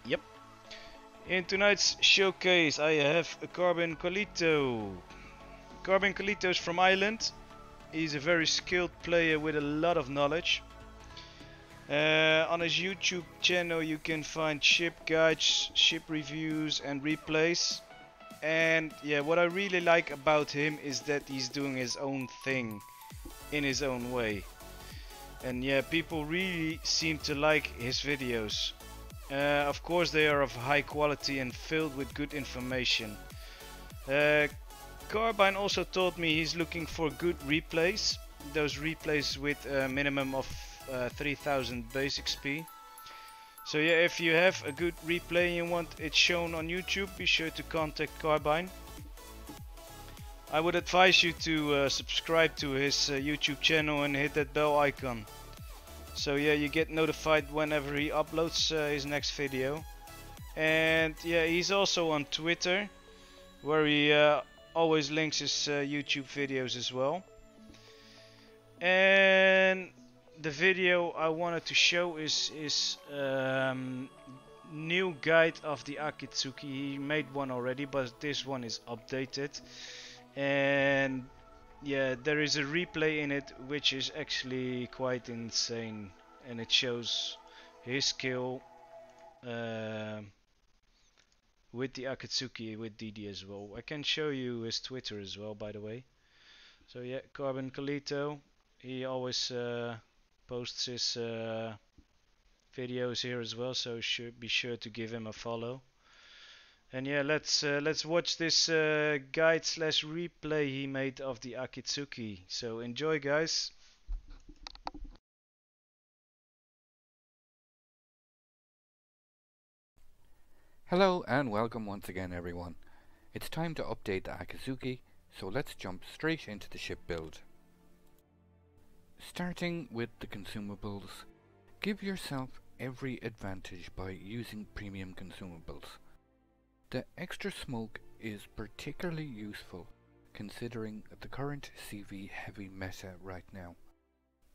Yep. In tonight's showcase, I have a Carbine Carlito. Carbine Carlito is from Ireland. He's a very skilled player with a lot of knowledge. On his YouTube channel, you can find ship guides, ship reviews, and replays. And yeah, what I really like about him is that he's doing his own thing in his own way. And yeah, people really seem to like his videos. Of course, they are of high quality and filled with good information. Uh, Carbine also told me he's looking for good replays. Those replays with a minimum of 3000 base XP. So yeah, if you have a good replay and you want it shown on YouTube, be sure to contact Carbine. I would advise you to subscribe to his YouTube channel and hit that bell icon. So yeah, you get notified whenever he uploads his next video. And yeah, he's also on Twitter, where he always links his YouTube videos as well. And the video I wanted to show is new guide of the Akitsuki. He made one already, but this one is updated. And yeah, there is a replay in it which is actually quite insane, and it shows his skill with the Akatsuki with DD as well. I can show you his Twitter as well, by the way. So yeah, Carbine Carlito, he always posts his videos here as well, so be sure to give him a follow. And yeah, let's watch this guide slash replay he made of the Akitsuki. So enjoy, guys. Hello and welcome once again everyone. It's time to update the Akatsuki, so let's jump straight into the ship build. Starting with the consumables, give yourself every advantage by using premium consumables. The extra smoke is particularly useful considering the current CV heavy meta right now.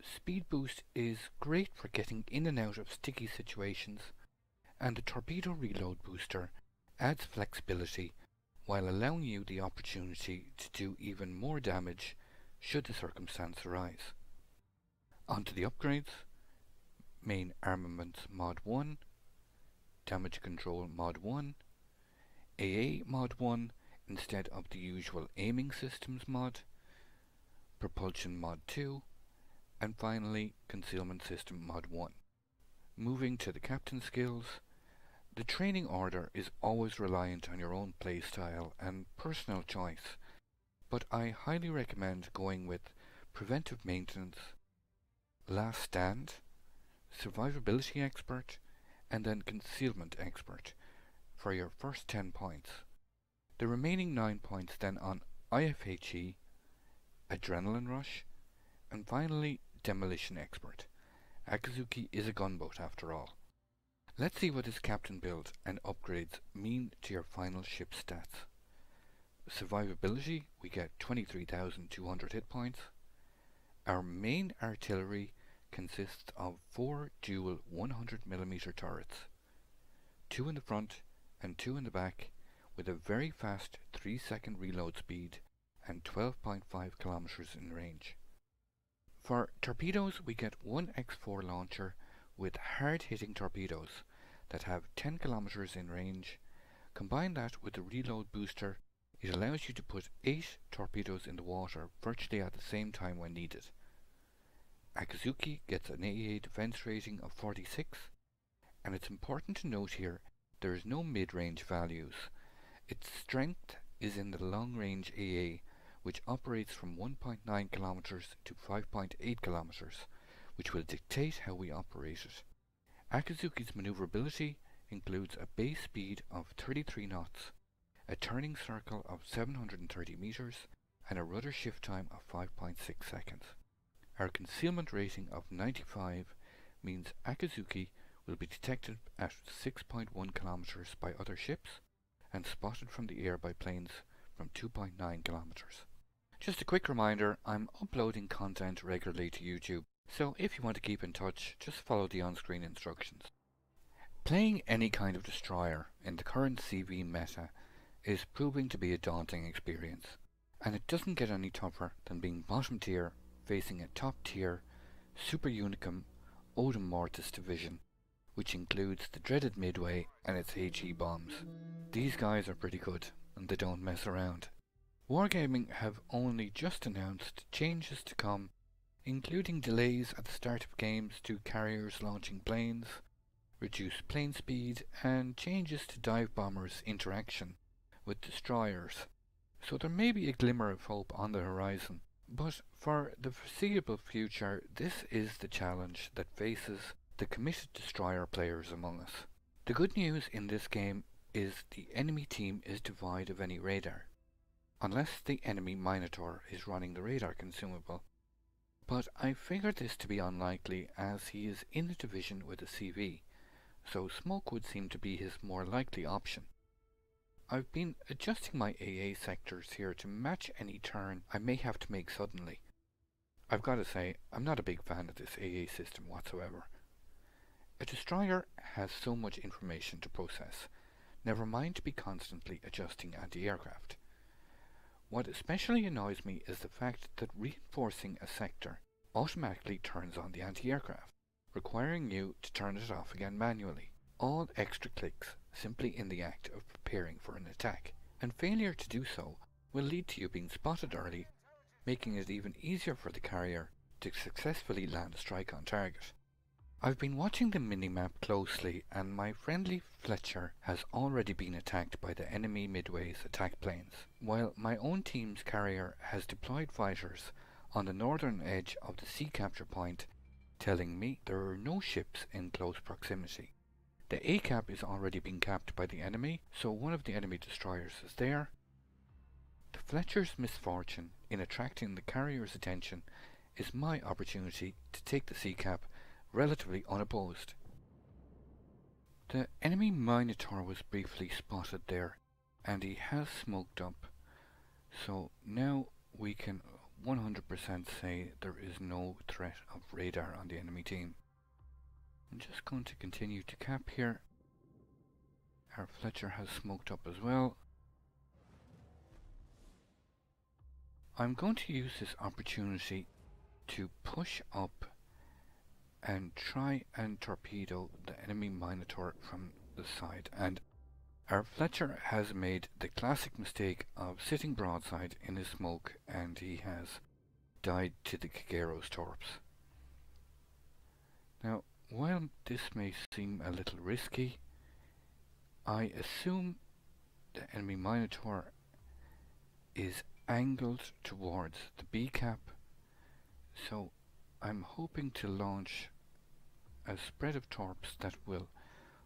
Speed boost is great for getting in and out of sticky situations, and the torpedo reload booster adds flexibility while allowing you the opportunity to do even more damage should the circumstance arise. Onto the upgrades: Main Armaments Mod 1, Damage Control Mod 1, AA Mod 1 instead of the usual Aiming Systems mod, Propulsion Mod 2, and finally Concealment System Mod 1. Moving to the Captain skills, the training order is always reliant on your own playstyle and personal choice, but I highly recommend going with Preventive Maintenance, Last Stand, Survivability Expert, and then Concealment Expert for your first 10 points. The remaining 9 points then on IFHE, Adrenaline Rush, and finally Demolition Expert. Akatsuki is a gunboat after all. Let's see what this captain build and upgrades mean to your final ship stats. Survivability, we get 23,200 hit points. Our main artillery consists of 4 dual 100mm turrets, 2 in the front and 2 in the back, with a very fast 3-second reload speed and 12.5 kilometers in range. For torpedoes, we get one X4 launcher with hard-hitting torpedoes that have 10 kilometers in range. Combine that with the reload booster, it allows you to put 8 torpedoes in the water virtually at the same time when needed. Akatsuki gets an AA defense rating of 46, and it's important to note here there is no mid-range values. Its strength is in the long-range AA, which operates from 1.9 kilometers to 5.8 kilometers, which will dictate how we operate it. Akatsuki's maneuverability includes a base speed of 33 knots, a turning circle of 730 meters, and a rudder shift time of 5.6 seconds. Our concealment rating of 95 means Akatsuki will be detected at 6.1 kilometers by other ships and spotted from the air by planes from 2.9 kilometers. Just a quick reminder, I'm uploading content regularly to YouTube, so if you want to keep in touch, just follow the on-screen instructions. Playing any kind of destroyer in the current CV meta is proving to be a daunting experience, and it doesn't get any tougher than being bottom tier facing a top tier Super Unicum Odin Mortis division, which includes the dreaded Midway and its HE bombs. These guys are pretty good, and they don't mess around. Wargaming have only just announced changes to come, including delays at the start of games to carriers launching planes, reduced plane speed, and changes to dive bombers' interaction with destroyers. So there may be a glimmer of hope on the horizon, but for the foreseeable future, this is the challenge that faces the committed destroyer players among us. The good news in this game is the enemy team is devoid of any radar, unless the enemy Minotaur is running the radar consumable. But I figure this to be unlikely as he is in the division with a CV, so smoke would seem to be his more likely option. I've been adjusting my AA sectors here to match any turn I may have to make suddenly. I've got to say, I'm not a big fan of this AA system whatsoever. A destroyer has so much information to process, never mind to be constantly adjusting anti-aircraft. What especially annoys me is the fact that reinforcing a sector automatically turns on the anti-aircraft, requiring you to turn it off again manually. All extra clicks simply in the act of preparing for an attack, and failure to do so will lead to you being spotted early, making it even easier for the carrier to successfully land a strike on target. I've been watching the minimap closely, and my friendly Fletcher has already been attacked by the enemy Midway's attack planes, while my own team's carrier has deployed fighters on the northern edge of the sea capture point, telling me there are no ships in close proximity. The A-cap is already being capped by the enemy, so one of the enemy destroyers is there. The Fletcher's misfortune in attracting the carrier's attention is my opportunity to take the C-cap relatively unopposed. The enemy Minotaur was briefly spotted there, and he has smoked up, so now we can 100% say there is no threat of radar on the enemy team. I'm just going to continue to cap here. Our Fletcher has smoked up as well. I'm going to use this opportunity to push up and try and torpedo the enemy Minotaur from the side, and our Fletcher has made the classic mistake of sitting broadside in his smoke, and he has died to the Kagero's torps. Now, while this may seem a little risky, I assume the enemy Minotaur is angled towards the B-cap, so I'm hoping to launch a spread of torps that will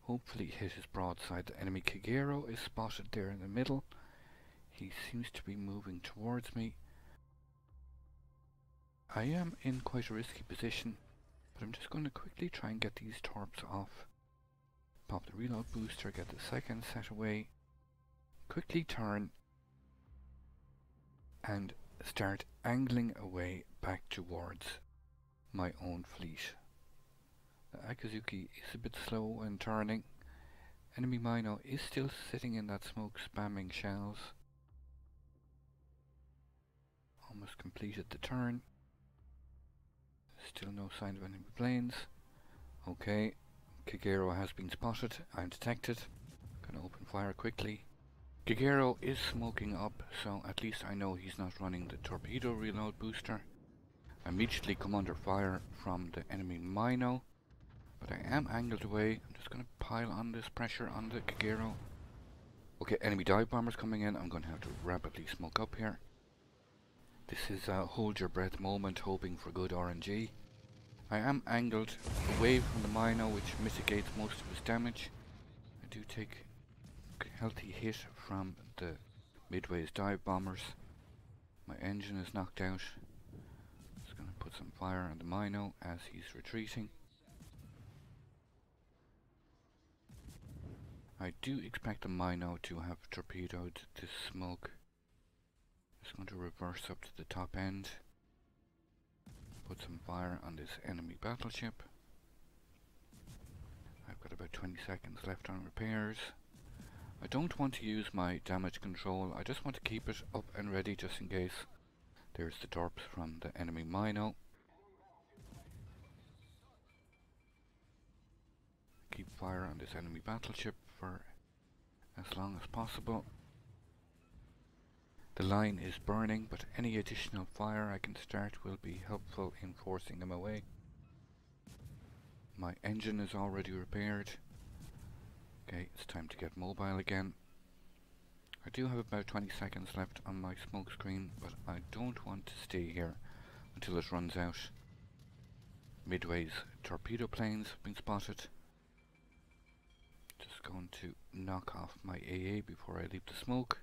hopefully hit his broadside. The enemy Kagero is spotted there in the middle. He seems to be moving towards me. I am in quite a risky position, but I'm just going to quickly try and get these torps off. Pop the reload booster, get the second set away, quickly turn and start angling away back towards my own fleet. The Akazuki is a bit slow when turning. Enemy Mino is still sitting in that smoke spamming shells. Almost completed the turn. Still no sign of enemy planes. Okay, Kagero has been spotted and detected. Gonna open fire quickly. Kagero is smoking up, so at least I know he's not running the torpedo reload booster. I immediately come under fire from the enemy Mino, but I am angled away. I'm just gonna pile on this pressure on the Kagero. Okay, enemy dive bombers coming in. I'm gonna have to rapidly smoke up here. This is a hold your breath moment, hoping for good RNG. I am angled away from the Mino, which mitigates most of his damage. I do take a healthy hit from the Midway's dive bombers. My engine is knocked out. Just gonna put some fire on the Mino as he's retreating. I do expect the Mino to have torpedoed this smoke. Just going to reverse up to the top end. Put some fire on this enemy battleship. I've got about 20 seconds left on repairs. I don't want to use my damage control, I just want to keep it up and ready just in case. There's the torps from the enemy Mino. Keep fire on this enemy battleship for as long as possible. The line is burning, but any additional fire I can start will be helpful in forcing them away. My engine is already repaired. Okay, it's time to get mobile again. I do have about 20 seconds left on my smoke screen, but I don't want to stay here until it runs out. Midway's torpedo planes have been spotted. Just going to knock off my AA before I leave the smoke.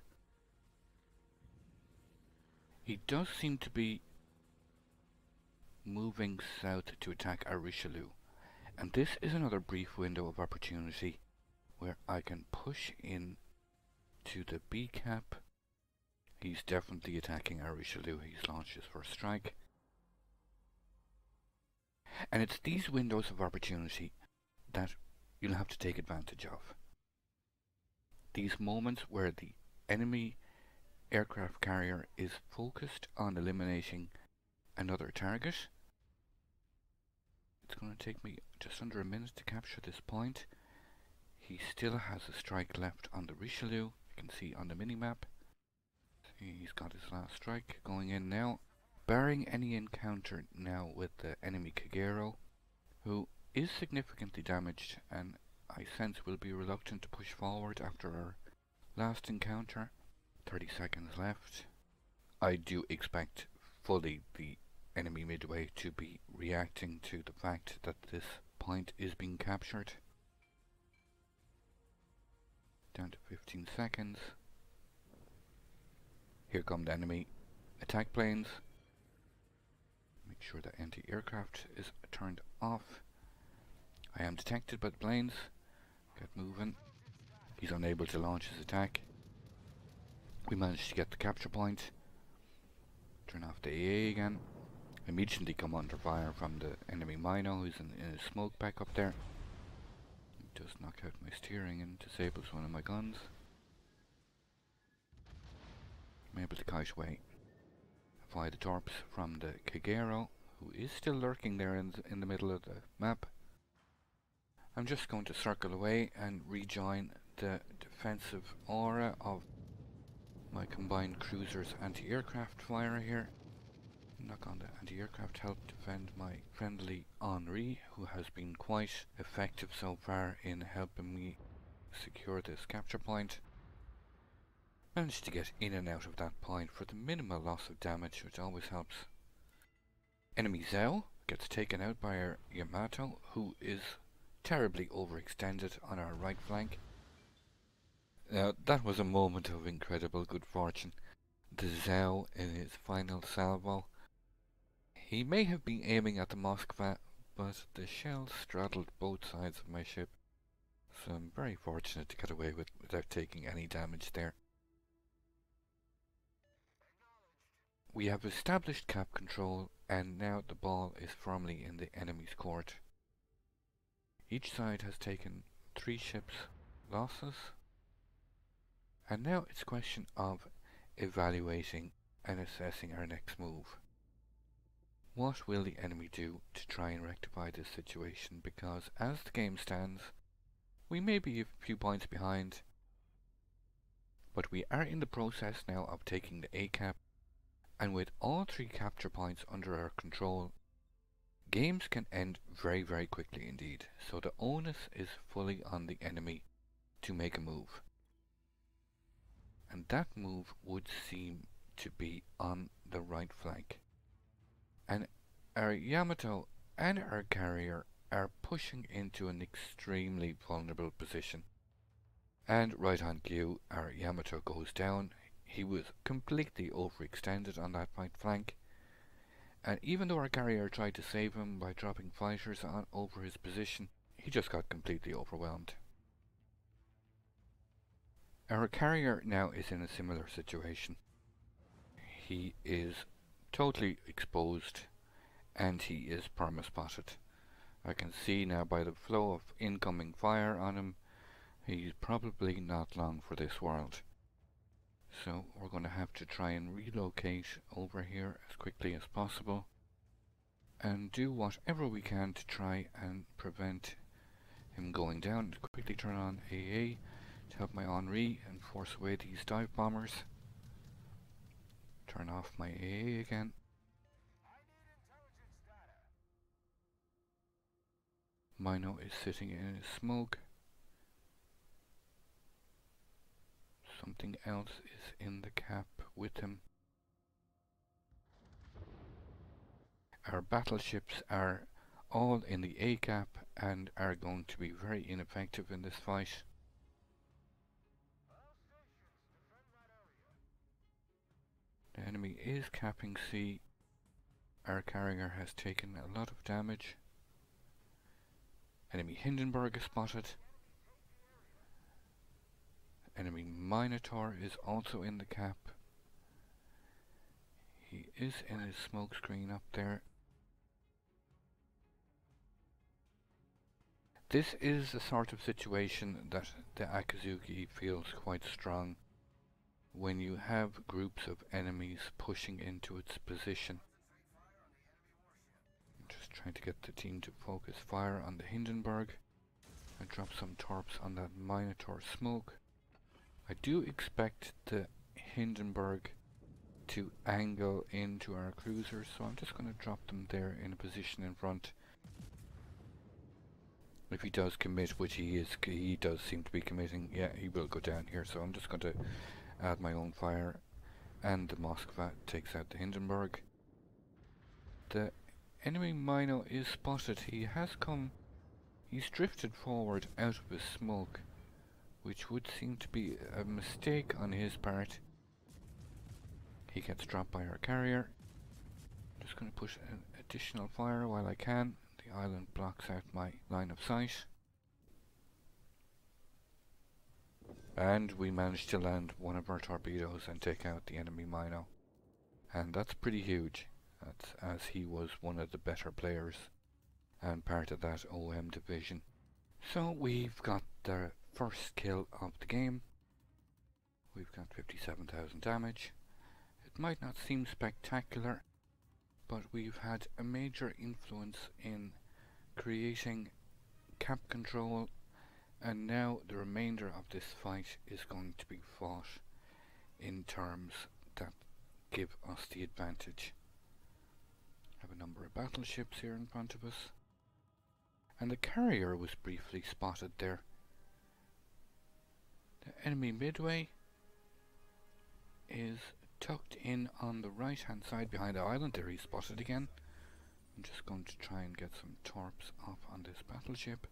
He does seem to be moving south to attack our Richelieu, and this is another brief window of opportunity where I can push in to the B cap. He's definitely attacking our Richelieu. He's launched his first strike. And it's these windows of opportunity that you'll have to take advantage of. These moments where the enemy aircraft carrier is focused on eliminating another target. It's going to take me just under a minute to capture this point. He still has a strike left on the Richelieu. You can see on the minimap. He's got his last strike going in now. Barring any encounter now with the enemy Kagero, who is significantly damaged and I sense will be reluctant to push forward after our last encounter. 30 seconds left. I do expect fully the enemy Midway to be reacting to the fact that this point is being captured. Down to 15 seconds. Here come the enemy attack planes. Make sure the anti-aircraft is turned off. I am detected by the planes. Get moving. He's unable to launch his attack. We managed to get the capture point. Turn off the AA again. Immediately come under fire from the enemy Mino, who's in a smoke back up there. Just knock out my steering and disables one of my guns. I'm able to kite away. Fly the torps from the Kagero, who is still lurking there in the middle of the map. I'm just going to circle away and rejoin the defensive aura of my combined cruisers anti-aircraft fire here. Knock on the anti-aircraft, help defend my friendly Henri, who has been quite effective so far in helping me secure this capture point. Managed to get in and out of that point for the minimal loss of damage, which always helps. Enemy Zhao gets taken out by our Yamato, who is terribly overextended on our right flank. Now that was a moment of incredible good fortune. The Zhao in his final salvo. He may have been aiming at the Moskva, but the shell straddled both sides of my ship, so I'm very fortunate to get away without taking any damage there. We have established cap control, and now the ball is firmly in the enemy's court. Each side has taken 3 ships losses, and now it's a question of evaluating and assessing our next move. What will the enemy do to try and rectify this situation? Because as the game stands, we may be a few points behind, but we are in the process now of taking the A cap, and with all 3 capture points under our control, games can end very, very quickly indeed. So the onus is fully on the enemy to make a move. And that move would seem to be on the right flank. And our Yamato and our carrier are pushing into an extremely vulnerable position. And right on cue, our Yamato goes down. He was completely overextended on that right flank. And even though our carrier tried to save him by dropping fighters on over his position, he just got completely overwhelmed. Our carrier now is in a similar situation. He is totally exposed and he is perma-spotted. I can see now by the flow of incoming fire on him, he's probably not long for this world. So we're going to have to try and relocate over here as quickly as possible and do whatever we can to try and prevent him going down. Quickly turn on AA to help my Henri and force away these dive bombers. Turn off my AA again. Mino is sitting in his smoke. Something else is in the cap with him. Our battleships are all in the A cap and are going to be very ineffective in this fight. The enemy is capping C. Our carrier has taken a lot of damage. Enemy Hindenburg is spotted. Enemy Minotaur is also in the cap. He is in his smoke screen up there. This is the sort of situation that the Akazuki feels quite strong when you have groups of enemies pushing into its position. I'm just trying to get the team to focus fire on the Hindenburg and drop some torps on that Minotaur smoke. I do expect the Hindenburg to angle into our cruisers, so I'm just going to drop them there in a position in front. If he does commit, which he does seem to be committing, yeah, he will go down here, so I'm just going to add my own fire, and the Moskva takes out the Hindenburg. The enemy Mino is spotted. He's drifted forward out of his smoke, which would seem to be a mistake on his part. He gets dropped by our carrier. I'm just going to push an additional fire while I can. The island blocks out my line of sight. And we managed to land one of our torpedoes and take out the enemy Mino. And that's pretty huge. That's as he was one of the better players and part of that OM division. So we've got the first kill of the game. We've got 57,000 damage. It might not seem spectacular, but we've had a major influence in creating cap control, and now the remainder of this fight is going to be fought in terms that give us the advantage. I have a number of battleships here in front of us, and the carrier was briefly spotted there. The enemy Midway is tucked in on the right hand side behind the island. There he's spotted again. I'm just going to try and get some torps off on this battleship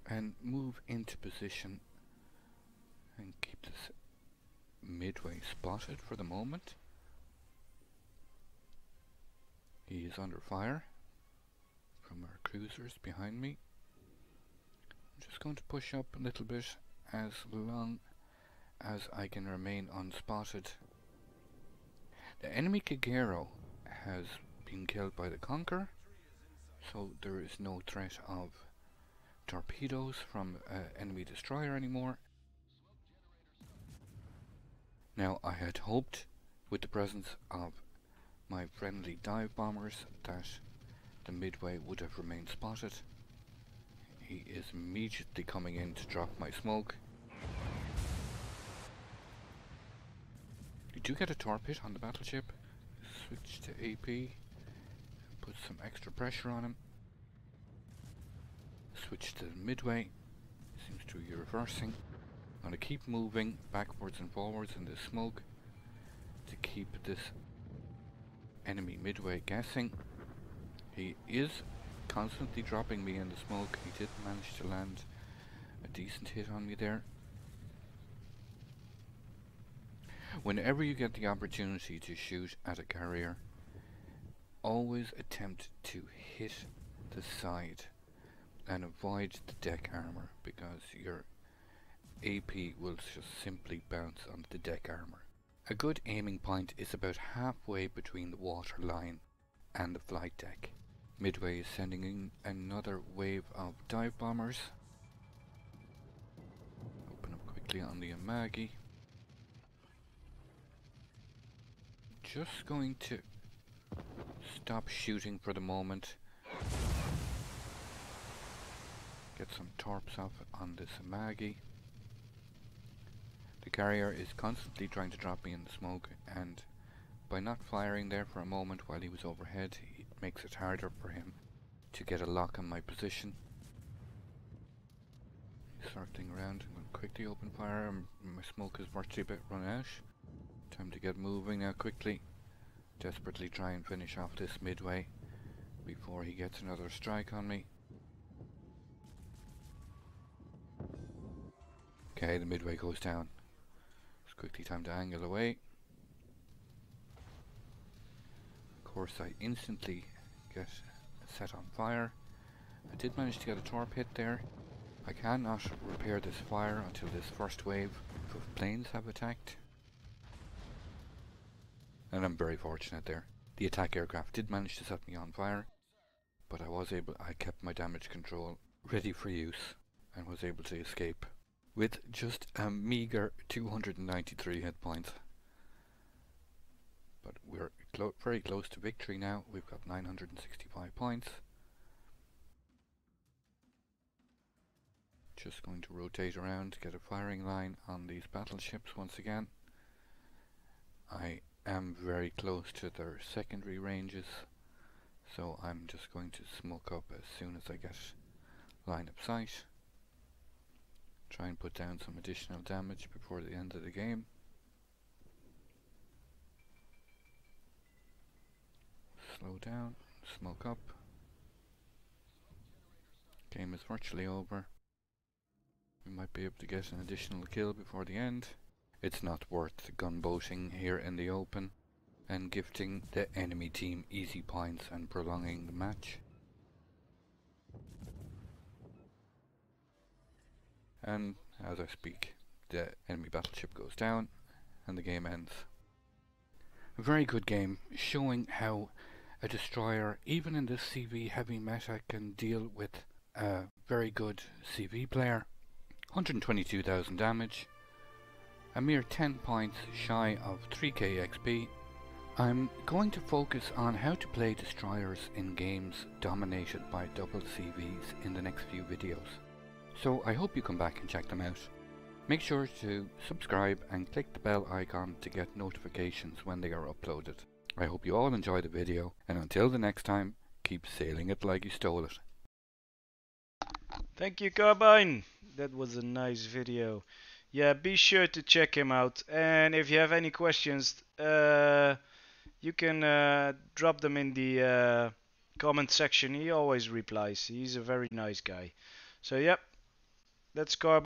and move into position and keep this Midway spotted for the moment. He is under fire from our cruisers behind me. I'm just going to push up a little bit as long as I can remain unspotted. The enemy Kagero has been killed by the Conqueror, so there is no threat of torpedoes from enemy destroyer anymore. Now I had hoped, with the presence of my friendly dive bombers, that the Midway would have remained spotted. He is immediately coming in to drop my smoke. You do get a torp hit on the battleship. Switch to AP, put some extra pressure on him. Switch to the Midway. Seems to be reversing. I'm going to keep moving backwards and forwards in this smoke to keep this enemy Midway guessing. He is constantly dropping me in the smoke. He did manage to land a decent hit on me there. Whenever you get the opportunity to shoot at a carrier, always attempt to hit the side and avoid the deck armor, because your AP will just simply bounce onto the deck armor. A good aiming point is about halfway between the water line and the flight deck. Midway is sending in another wave of dive bombers. Open up quickly on the Amagi. Just going to stop shooting for the moment. Get some torps off on this Amagi. The carrier is constantly trying to drop me in the smoke, and by not firing there for a moment while he was overhead, it makes it harder for him to get a lock on my position. He's circling around. I'm going to quickly open fire. My smoke is virtually about run out. Time to get moving now quickly. Desperately try and finish off this Midway before he gets another strike on me. Okay, the Midway goes down. It's quickly time to angle away. Of course, I instantly get set on fire. I did manage to get a torp hit there. I cannot repair this fire until this first wave of planes have attacked. And I'm very fortunate there. The attack aircraft did manage to set me on fire, but I kept my damage control ready for use and was able to escape with just a meager 293 hit points. But we're very close to victory now. We've got 965 points. Just going to rotate around to get a firing line on these battleships once again. I am very close to their secondary ranges, so I'm just going to smoke up as soon as I get line of sight. Try and put down some additional damage before the end of the game. Slow down, smoke up. Game is virtually over. We might be able to get an additional kill before the end. It's not worth gunboating here in the open and gifting the enemy team easy points and prolonging the match. And as I speak, the enemy battleship goes down and the game ends. A very good game, showing how a destroyer, even in this CV heavy meta, can deal with a very good CV player. 122,000 damage, a mere 10 points shy of 3k XP. I'm going to focus on how to play destroyers in games dominated by double CVs in the next few videos. So I hope you come back and check them out. Make sure to subscribe and click the bell icon to get notifications when they are uploaded. I hope you all enjoy the video, and until the next time, keep sailing it like you stole it. Thank you, Carbine. That was a nice video. Yeah, be sure to check him out. And if you have any questions, you can drop them in the comment section. He always replies. He's a very nice guy. So, yep, that's Carbine.